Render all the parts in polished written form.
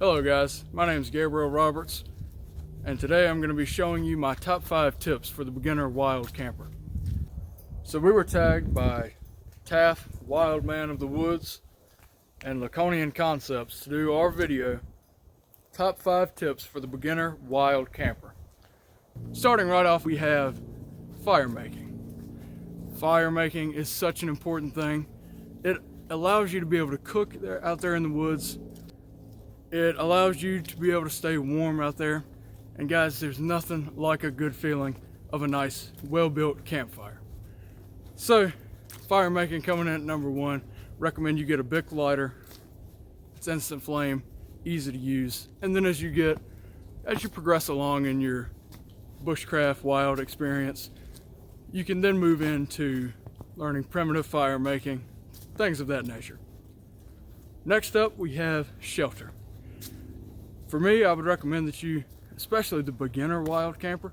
Hello guys, my name is Gabriel Roberts, and today I'm going to be showing you my top 5 tips for the beginner wild camper. So we were tagged by Taff, Wild Man of the Woods, and Laconian Concepts to do our video, top 5 tips for the beginner wild camper. Starting right off, we have fire making. Fire making is such an important thing. It allows you to be able to cook out there in the woods. It allows you to be able to stay warm out there. And guys, there's nothing like a good feeling of a nice, well-built campfire. So, fire making coming in at number 1. Recommend you get a Bic lighter. It's instant flame, easy to use. And then as you progress along in your bushcraft wild experience, you can then move into learning primitive fire making, things of that nature. Next up, we have shelter. For me, I would recommend that you, especially the beginner wild camper.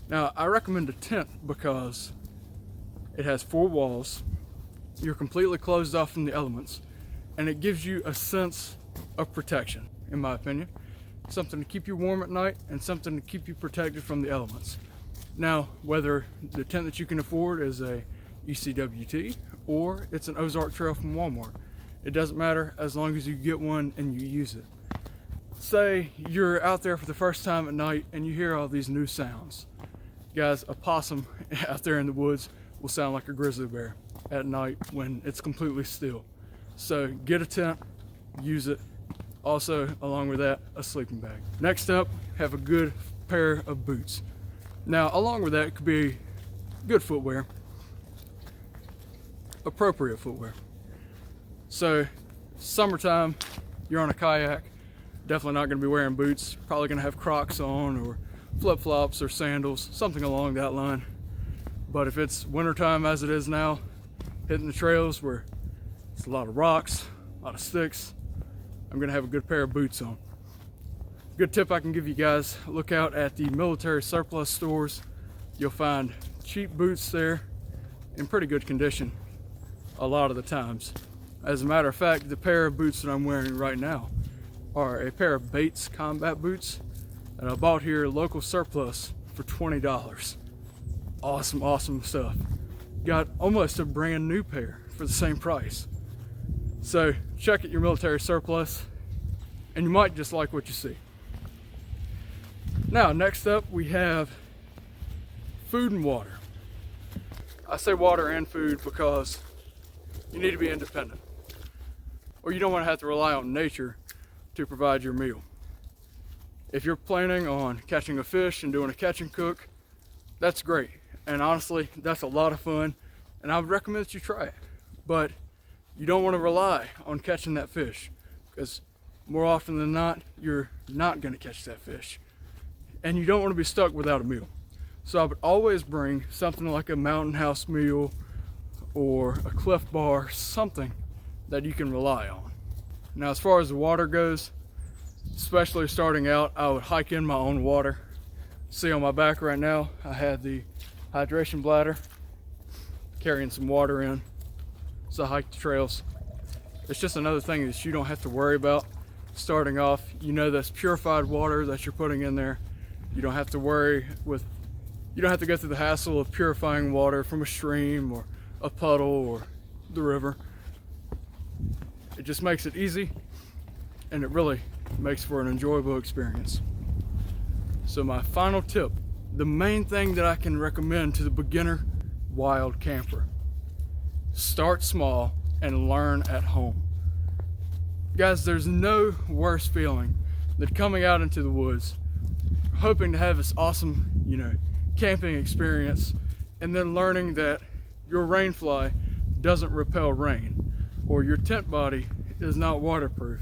Now, I recommend a tent because it has 4 walls. You're completely closed off from the elements, and it gives you a sense of protection, in my opinion. Something to keep you warm at night and something to keep you protected from the elements. Now, whether the tent that you can afford is a ECWT or it's an Ozark Trail from Walmart, it doesn't matter as long as you get one and you use it. Say you're out there for the first time at night and you hear all these new sounds. Guys, a possum out there in the woods will sound like a grizzly bear at night when it's completely still. So get a tent, use it. Also, along with that, a sleeping bag. Next up, have a good pair of boots. Now, along with that could be good footwear, appropriate footwear. So, summertime, you're on a kayak, definitely not going to be wearing boots, probably going to have Crocs on or flip-flops or sandals, something along that line. But if it's wintertime as it is now, hitting the trails where it's a lot of rocks, a lot of sticks, I'm going to have a good pair of boots on. Good tip I can give you guys, look out at the military surplus stores. You'll find cheap boots there in pretty good condition a lot of the times. As a matter of fact, the pair of boots that I'm wearing right now are a pair of Bates combat boots that I bought here at local surplus for $20. Awesome stuff. Got almost a brand new pair for the same price. So check at your military surplus and you might just like what you see. Now, next up we have food and water. I say water and food because you need to be independent, or you don't want to have to rely on nature to provide your meal. If you're planning on catching a fish and doing a catch and cook, that's great. And honestly, that's a lot of fun, and I would recommend that you try it. But you don't want to rely on catching that fish, because more often than not, you're not going to catch that fish. And you don't want to be stuck without a meal. So I would always bring something like a Mountain House meal or a Cliff Bar, something that you can rely on. Now, as far as the water goes, especially starting out, I would hike in my own water. See on my back right now, I have the hydration bladder, carrying some water in. So I hike the trails. It's just another thing that you don't have to worry about. Starting off, you know that's purified water that you're putting in there. You don't have to you don't have to go through the hassle of purifying water from a stream or a puddle or the river. It just makes it easy, and it really makes for an enjoyable experience. So my final tip, the main thing that I can recommend to the beginner wild camper: start small and learn at home. Guys, there's no worse feeling than coming out into the woods, hoping to have this awesome, camping experience, and then learning that your rain fly doesn't repel rain, or your tent body is not waterproof,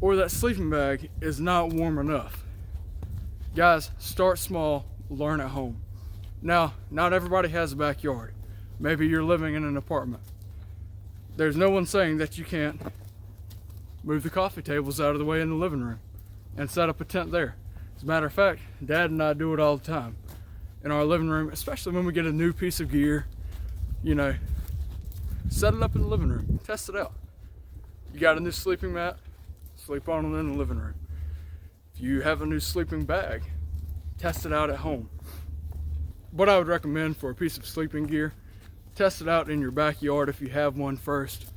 or that sleeping bag is not warm enough. Guys, start small, learn at home. Now, not everybody has a backyard. Maybe you're living in an apartment. There's no one saying that you can't move the coffee tables out of the way in the living room and set up a tent there. As a matter of fact, Dad and I do it all the time in our living room, especially when we get a new piece of gear. Set it up in the living room, test it out. You got a new sleeping mat, sleep on it in the living room. If you have a new sleeping bag, test it out at home. What I would recommend for a piece of sleeping gear, test it out in your backyard if you have one first.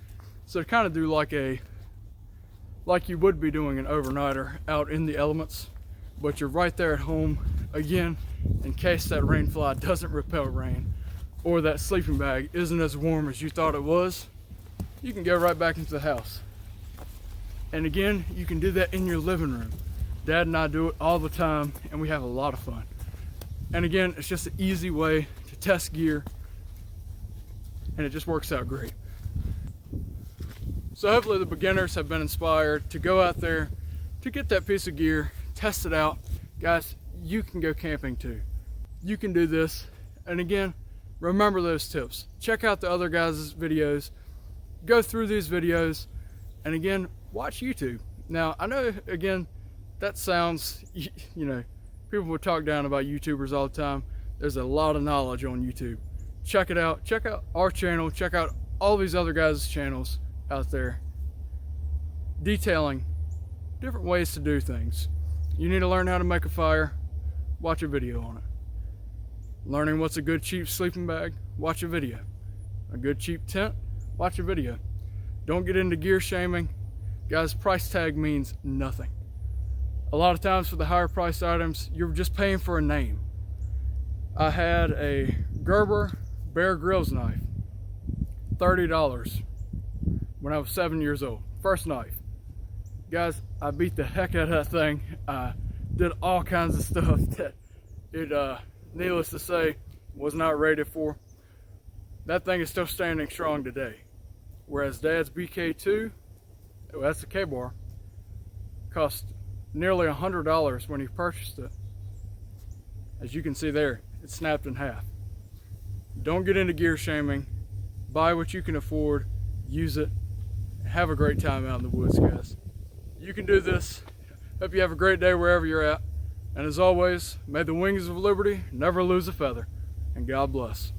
So kind of do like you would be doing an overnighter out in the elements, but you're right there at home again in case that rain fly doesn't repel rain or that sleeping bag isn't as warm as you thought it was. You can go right back into the house. And again, you can do that in your living room. Dad and I do it all the time and we have a lot of fun. And again, it's just an easy way to test gear and it just works out great. So hopefully the beginners have been inspired to go out there, to get that piece of gear, test it out. Guys, you can go camping too. You can do this. And again, remember those tips. Check out the other guys' videos. Go through these videos. And again, watch YouTube. Now, I know, again, that sounds, you know, people will talk down about YouTubers all the time. There's a lot of knowledge on YouTube. Check it out. Check out our channel. Check out all these other guys' channels out there detailing different ways to do things. You need to learn how to make a fire, watch a video on it. Learning what's a good cheap sleeping bag, watch a video. A good cheap tent, watch a video. Don't get into gear shaming. Guys, price tag means nothing. A lot of times for the higher priced items, you're just paying for a name. I had a Gerber Bear Grylls knife, $30 when I was 7 years old. First knife. Guys, I beat the heck out of that thing. I did all kinds of stuff that it, needless to say, was not rated for. That thing is still standing strong today. Whereas Dad's BK2, that's the K-bar, cost nearly $100 when he purchased it. As you can see there, it snapped in half. Don't get into gear shaming. Buy what you can afford, use it, have a great time out in the woods, guys. You can do this. Hope you have a great day wherever you're at. And as always, may the wings of liberty never lose a feather. And God bless.